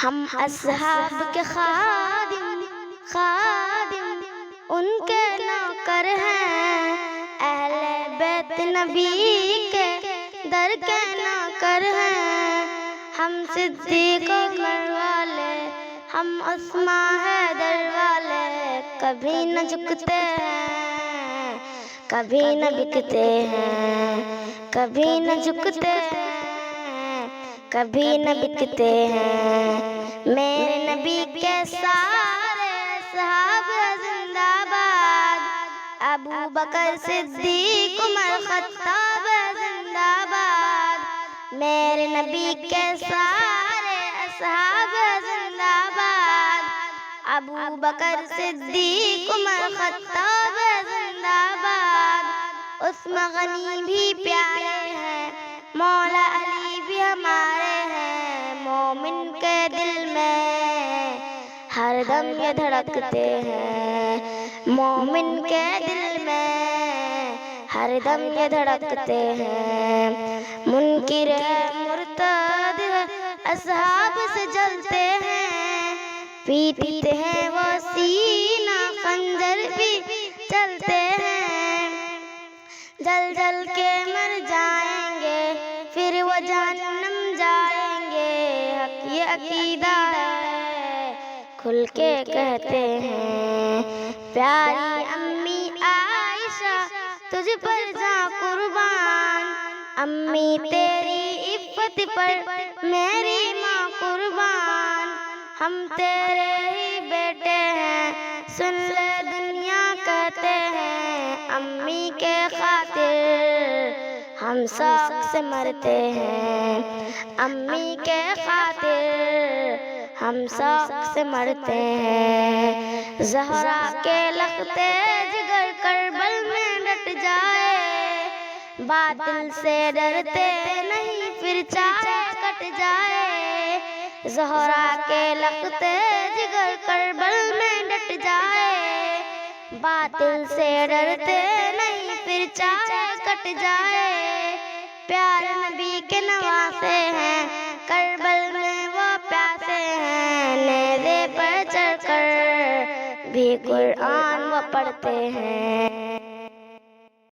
ہم اصحاب کے خادم ان کے نوکر ہیں، اہل بیت نبی کے در کے نوکر ہیں۔ ہم صدیق عمر والے، ہم عثمان حیدر والے، کبھی نہ جھکتے ہیں، کبھی نہ بکتے ہیں، کبھی نہ جھکتے ہیں، کبھی نہ بکتے ہیں۔ میرے نبی کے سارے اصحاب زندہ باد، ابو بکر صدیق عمر خطاب زندہ باد۔ میرے نبی کے سارے اصحاب زندہ باد، ابو بکر صدیق عمر خطاب زندہ باد۔ عثمان غنی بھی پیارے ہیں، مولا علی بھی ہمارے ہیں، مومن کے دل میں ہر دم یہ دھڑکتے ہیں، مومن کے دل میں ہر دم یہ دھڑکتے ہیں۔ منکر ہے مرتد ہے اصحاب سے جلتے ہیں، پیٹتے ہیں وہ سینہ خنجر بھی چلتے ہیں، جل جل کے مر جائیں گے پھر وہ جہنم جائیں گے، حق یہ عقیدہ ہے کھل کے کہتے ہیں۔ پیاری امی عائشہ تجھ پر جاں قربان، امی تیری عفت پر میری ماں قربان، ہم تیرے ہی بیٹے ہیں سن لے دنیا کہتے ہیں، امی کے خاطر ہم شوق سے مرتے ہیں، امی کے خاطر ہم شوق سے مرتے ہیں۔ زہرا کے لختے جگر کربل میں ڈٹ جائے، باطل سے ڈرتے نہیں پھر چاہے کٹ جائے، زہرا کے لختے جگر کربل میں ڈٹ جائے، باطل سے ڈرتے نہیں پھر چاہے کٹ جائے۔ پیارے نبی کے نواسے ہیں، کربل میں وہ پیاسے ہیں، نیزے پر چڑھ کر بھی قرآن وہ پڑھتے ہیں۔